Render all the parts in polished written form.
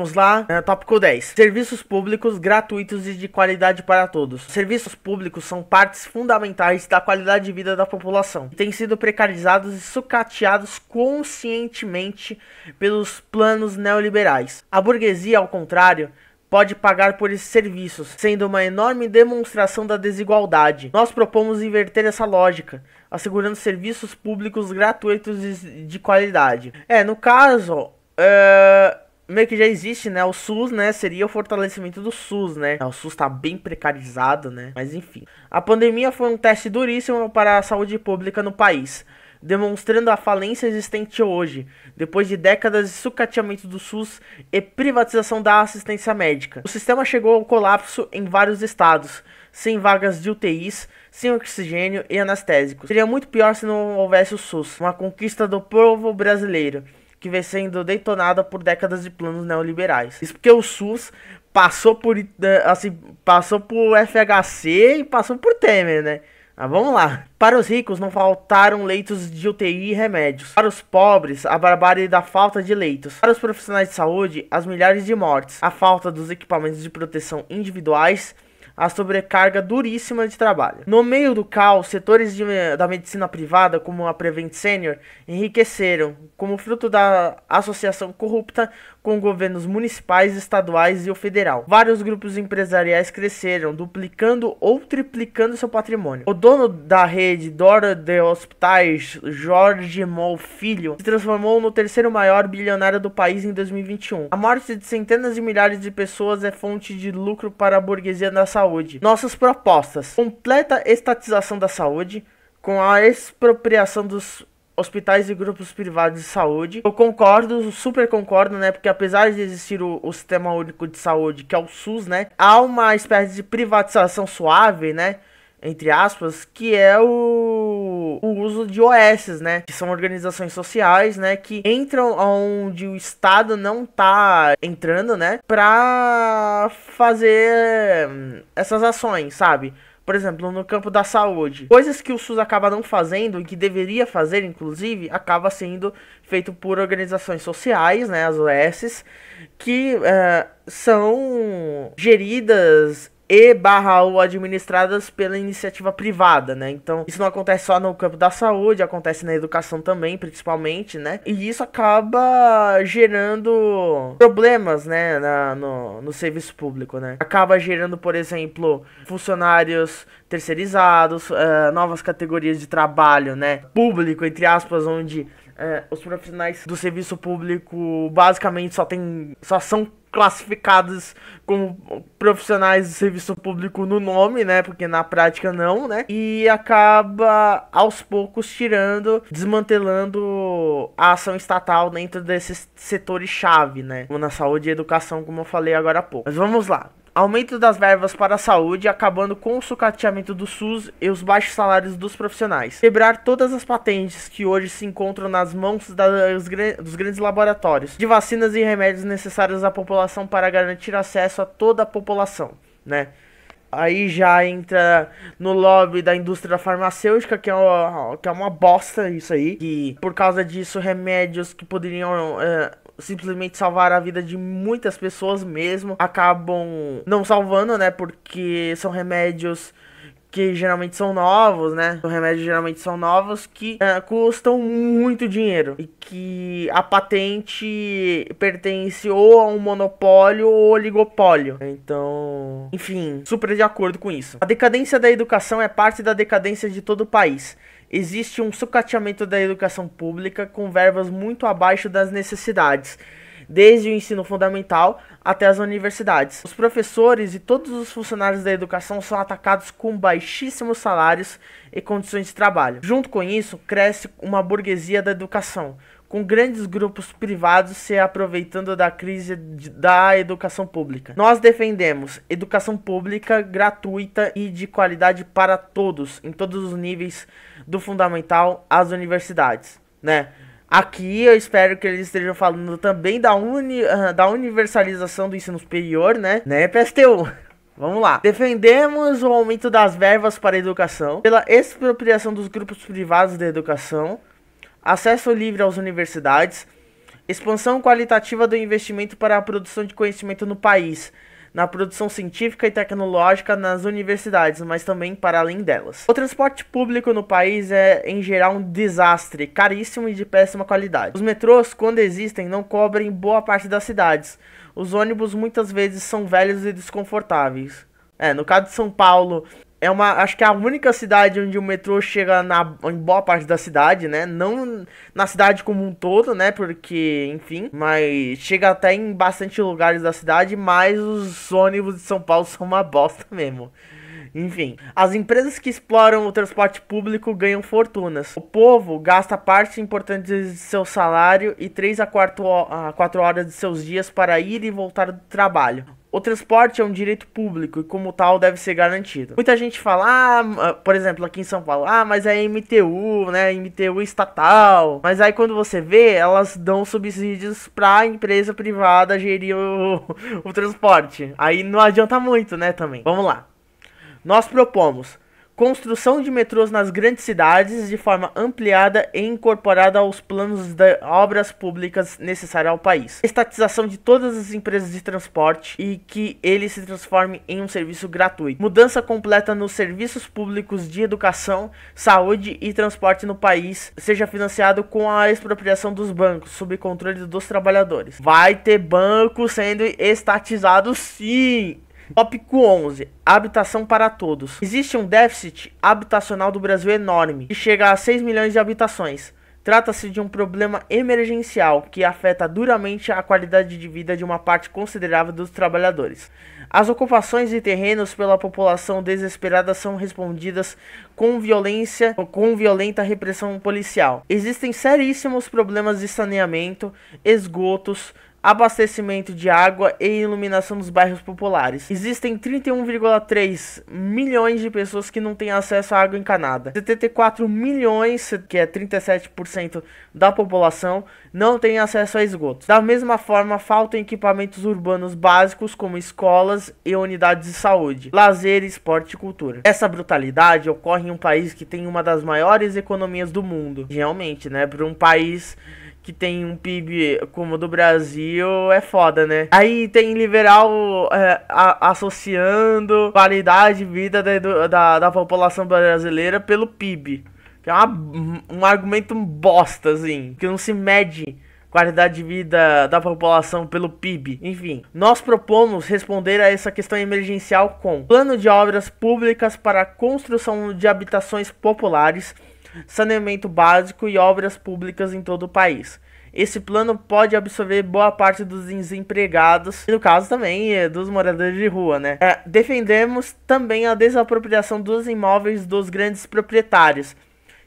Vamos lá, tópico 10. Serviços públicos gratuitos e de qualidade para todos. Serviços públicos são partes fundamentais da qualidade de vida da população. Têm sido precarizados e sucateados conscientemente pelos planos neoliberais. A burguesia, ao contrário, pode pagar por esses serviços, sendo uma enorme demonstração da desigualdade. Nós propomos inverter essa lógica, assegurando serviços públicos gratuitos e de qualidade. No caso, meio que já existe, né? O SUS, né? Seria o fortalecimento do SUS, né? O SUS tá bem precarizado, né? Mas enfim. A pandemia foi um teste duríssimo para a saúde pública no país, demonstrando a falência existente hoje, depois de décadas de sucateamento do SUS e privatização da assistência médica. O sistema chegou ao colapso em vários estados, sem vagas de UTIs, sem oxigênio e anestésicos. Seria muito pior se não houvesse o SUS, uma conquista do povo brasileiro, que vem sendo detonada por décadas de planos neoliberais. Isso porque o SUS passou por FHC e passou por Temer, né? Mas vamos lá. Para os ricos não faltaram leitos de UTI e remédios. Para os pobres, a barbárie da falta de leitos. Para os profissionais de saúde, as milhares de mortes. A falta dos equipamentos de proteção individuais. A sobrecarga duríssima de trabalho. No meio do caos, setores da medicina privada, como a Prevent Senior, enriqueceram, como fruto da associação corrupta com governos municipais, estaduais e o federal. Vários grupos empresariais cresceram, duplicando ou triplicando seu patrimônio. O dono da rede Dora de Hospitais, Jorge Mol Filho, se transformou no terceiro maior bilionário do país em 2021. A morte de centenas de milhares de pessoas é fonte de lucro para a burguesia da saúde. Nossas propostas: completa estatização da saúde, com a expropriação dos hospitais e grupos privados de saúde. Eu concordo, super concordo, né? Porque apesar de existir o Sistema Único de Saúde, que é o SUS, né? Há uma espécie de privatização suave, né? Entre aspas, que é o uso de OS, né? Que são organizações sociais, né? Que entram onde o Estado não tá entrando, né? Pra fazer essas ações, sabe? Por exemplo, no campo da saúde. Coisas que o SUS acaba não fazendo e que deveria fazer, inclusive, acaba sendo feito por organizações sociais, né? As OS, que são geridas ou administradas pela iniciativa privada, né? Então, isso não acontece só no campo da saúde, acontece na educação também, principalmente, né? E isso acaba gerando problemas, né? No serviço público, né? Acaba gerando, por exemplo, funcionários terceirizados, novas categorias de trabalho, né? Público, entre aspas, onde os profissionais do serviço público basicamente só são classificados como profissionais do serviço público no nome, né? Porque na prática não, né? E acaba aos poucos desmantelando a ação estatal dentro desses setores-chave, né? Como na saúde e educação, como eu falei agora há pouco. Mas vamos lá. Aumento das verbas para a saúde, acabando com o sucateamento do SUS e os baixos salários dos profissionais. Quebrar todas as patentes que hoje se encontram nas mãos dos grandes laboratórios de vacinas e remédios necessários à população para garantir acesso a toda a população, né? Aí já entra no lobby da indústria farmacêutica, que é uma bosta isso aí. Que por causa disso, remédios que poderiam simplesmente salvar a vida de muitas pessoas mesmo acabam não salvando, né? Porque são remédios que geralmente são novos, né? Os remédios geralmente são novos que custam muito dinheiro e que a patente pertence ou a um monopólio ou oligopólio. Então, enfim, super de acordo com isso. A decadência da educação é parte da decadência de todo o país. Existe um sucateamento da educação pública com verbas muito abaixo das necessidades, desde o ensino fundamental até as universidades. Os professores e todos os funcionários da educação são atacados com baixíssimos salários e condições de trabalho. Junto com isso, cresce uma burguesia da educação, com grandes grupos privados se aproveitando da crise da educação pública. Nós defendemos educação pública gratuita e de qualidade para todos, em todos os níveis, do fundamental às universidades, né? Aqui eu espero que eles estejam falando também da universalização do ensino superior, né? PSTU. Vamos lá. Defendemos o aumento das verbas para a educação, pela expropriação dos grupos privados da educação, acesso livre às universidades, Expansão qualitativa do investimento para a produção de conhecimento no país, na produção científica e tecnológica nas universidades, mas também para além delas. O transporte público no país é, em geral, um desastre, caríssimo e de péssima qualidade. Os metrôs, quando existem, não cobrem boa parte das cidades. Os ônibus muitas vezes são velhos e desconfortáveis. No caso de São Paulo, acho que é a única cidade onde o metrô chega em boa parte da cidade, né? Não na cidade como um todo, né? Porque, enfim, mas chega até em bastante lugares da cidade, mas os ônibus de São Paulo são uma bosta mesmo. Enfim, as empresas que exploram o transporte público ganham fortunas. O povo gasta parte importante de seu salário e 3 a 4 horas de seus dias para ir e voltar do trabalho. O transporte é um direito público e como tal deve ser garantido. Muita gente fala, por exemplo, aqui em São Paulo, mas é MTU, né, MTU estatal. Mas aí quando você vê, elas dão subsídios pra empresa privada gerir o transporte. Aí não adianta muito, né, também. Vamos lá. Nós propomos construção de metrôs nas grandes cidades de forma ampliada e incorporada aos planos de obras públicas necessárias ao país. Estatização de todas as empresas de transporte e que ele se transforme em um serviço gratuito. Mudança completa nos serviços públicos de educação, saúde e transporte no país, seja financiado com a expropriação dos bancos, sob controle dos trabalhadores. Vai ter banco sendo estatizado, sim! Tópico 11. Habitação para todos. Existe um déficit habitacional do Brasil enorme, que chega a 6 milhões de habitações. Trata-se de um problema emergencial que afeta duramente a qualidade de vida de uma parte considerável dos trabalhadores. As ocupações de terrenos pela população desesperada são respondidas com violenta repressão policial. Existem seríssimos problemas de saneamento, esgotos, abastecimento de água e iluminação dos bairros populares. Existem 31,3 milhões de pessoas que não têm acesso à água encanada. 74 milhões, que é 37% da população, não têm acesso a esgotos. Da mesma forma, faltam equipamentos urbanos básicos como escolas e unidades de saúde, lazer, esporte e cultura. Essa brutalidade ocorre em um país que tem uma das maiores economias do mundo. Realmente, né? Para um país que tem um PIB como o do Brasil, é foda, né? Aí tem liberal associando qualidade de vida da população brasileira pelo PIB. Que é um argumento bosta, assim, que não se mede qualidade de vida da população pelo PIB. Enfim, nós propomos responder a essa questão emergencial com plano de obras públicas para a construção de habitações populares, saneamento básico e obras públicas em todo o país. Esse plano pode absorver boa parte dos desempregados e, no caso também, dos moradores de rua, né? Defendemos também a desapropriação dos imóveis dos grandes proprietários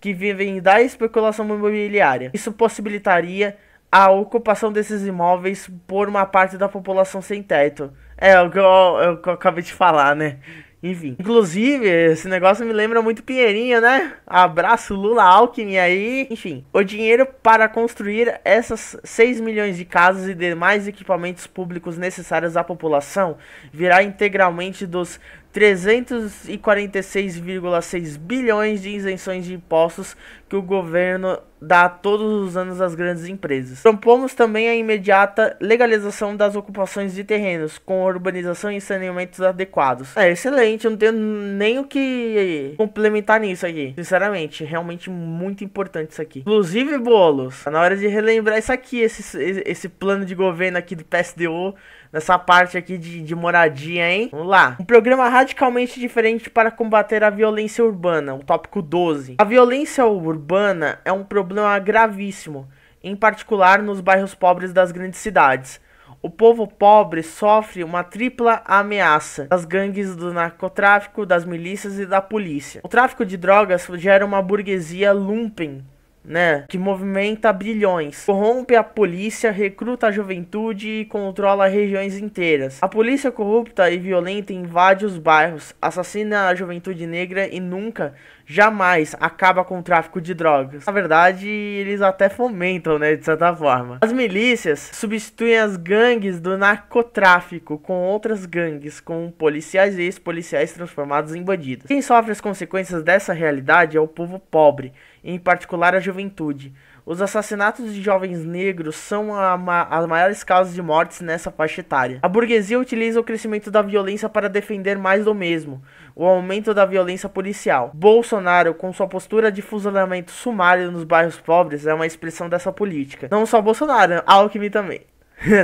que vivem da especulação imobiliária. Isso possibilitaria a ocupação desses imóveis por uma parte da população sem teto. É o que eu acabei de falar, né? Enfim, inclusive, esse negócio me lembra muito Pinheirinho, né? Abraço Lula, Alckmin aí. Enfim, o dinheiro para construir essas 6 milhões de casas e demais equipamentos públicos necessários à população virá integralmente dos 346,6 bilhões de isenções de impostos que o governo dá todos os anos às grandes empresas. Propomos também a imediata legalização das ocupações de terrenos, com urbanização e saneamentos adequados. Excelente, eu não tenho nem o que complementar nisso aqui. Sinceramente, realmente muito importante isso aqui. Inclusive, Boulos, tá na hora de relembrar isso aqui, esse plano de governo aqui do PSDU, nessa parte aqui de moradia, hein? Vamos lá. Um programa radicalmente diferente para combater a violência urbana, o tópico 12. A violência urbana é um problema gravíssimo, em particular nos bairros pobres das grandes cidades. O povo pobre sofre uma tripla ameaça das gangues do narcotráfico, das milícias e da polícia. O tráfico de drogas gera uma burguesia lumpen, né, que movimenta bilhões, corrompe a polícia, recruta a juventude e controla regiões inteiras. A polícia corrupta e violenta invade os bairros, assassina a juventude negra e nunca, jamais acaba com o tráfico de drogas. Na verdade, eles até fomentam, né, de certa forma. As milícias substituem as gangues do narcotráfico com outras gangues, com policiais e ex-policiais transformados em bandidos. Quem sofre as consequências dessa realidade é o povo pobre, em particular a juventude. Os assassinatos de jovens negros são as maiores causas de mortes nessa faixa etária. A burguesia utiliza o crescimento da violência para defender mais do mesmo, o aumento da violência policial. Bolsonaro, com sua postura de fuzilamento sumário nos bairros pobres, é uma expressão dessa política. Não só Bolsonaro, Alckmin também.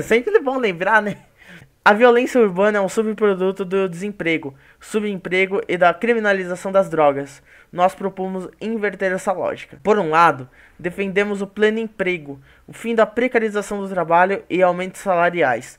Sempre é bom lembrar, né? A violência urbana é um subproduto do desemprego, subemprego e da criminalização das drogas. Nós propomos inverter essa lógica. Por um lado, defendemos o pleno emprego, o fim da precarização do trabalho e aumentos salariais,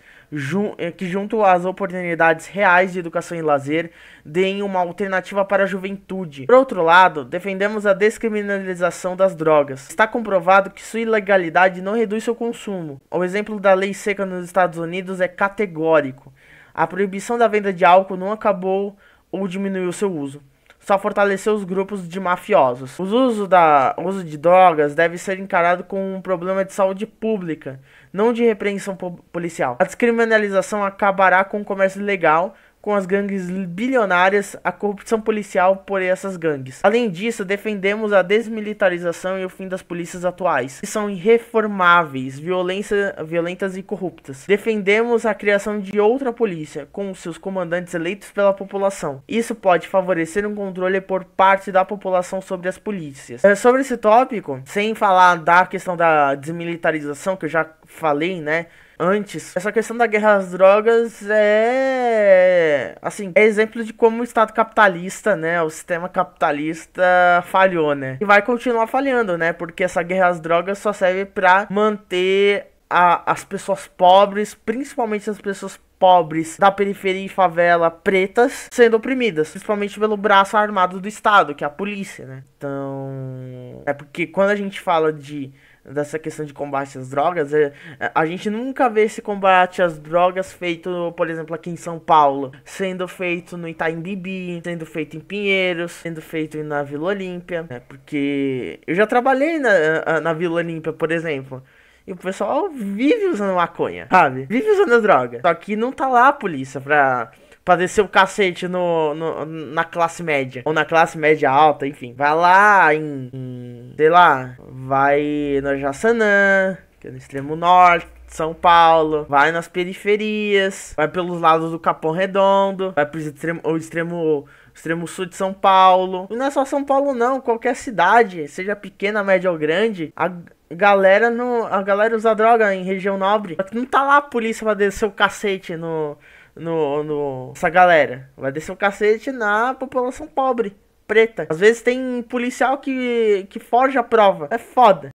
que junto às oportunidades reais de educação e lazer, deem uma alternativa para a juventude. Por outro lado, defendemos a descriminalização das drogas. Está comprovado que sua ilegalidade não reduz seu consumo. O exemplo da lei seca nos Estados Unidos é categórico. A proibição da venda de álcool não acabou ou diminuiu seu uso, só fortaleceu os grupos de mafiosos. O uso de drogas deve ser encarado como um problema de saúde pública, não de repreensão policial. A descriminalização acabará com o comércio ilegal, com as gangues bilionárias, a corrupção policial por essas gangues. Além disso, defendemos a desmilitarização e o fim das polícias atuais, que são irreformáveis, violentas e corruptas. Defendemos a criação de outra polícia, com seus comandantes eleitos pela população. Isso pode favorecer um controle por parte da população sobre as polícias. Sobre esse tópico, sem falar da questão da desmilitarização, que eu já falei, né? Antes, essa questão da guerra às drogas é exemplo de como o Estado capitalista, né, o sistema capitalista falhou, né, e vai continuar falhando, né, porque essa guerra às drogas só serve pra manter as pessoas pobres, principalmente as pessoas pobres da periferia e favela pretas, sendo oprimidas, principalmente pelo braço armado do Estado, que é a polícia, né. Então, é porque quando a gente fala dessa questão de combate às drogas, a gente nunca vê esse combate às drogas feito, por exemplo, aqui em São Paulo, sendo feito no Itaim Bibi, sendo feito em Pinheiros, sendo feito na Vila Olímpia, né? Porque eu já trabalhei na Vila Olímpia, por exemplo, e o pessoal vive usando maconha, sabe? Vive usando droga. Só que não tá lá a polícia pra descer o cacete na classe média. Ou na classe média alta, enfim. Vai lá sei lá, vai no Jaçanã, que é no extremo norte de São Paulo. Vai nas periferias. Vai pelos lados do Capão Redondo. Vai pro extremo sul de São Paulo. E não é só São Paulo não, qualquer cidade, seja pequena, média ou grande, a galera usa droga em região nobre. Não tá lá a polícia pra descer o cacete essa galera. Vai descer o cacete na população pobre, preta. Às vezes tem policial que forja a prova. É foda.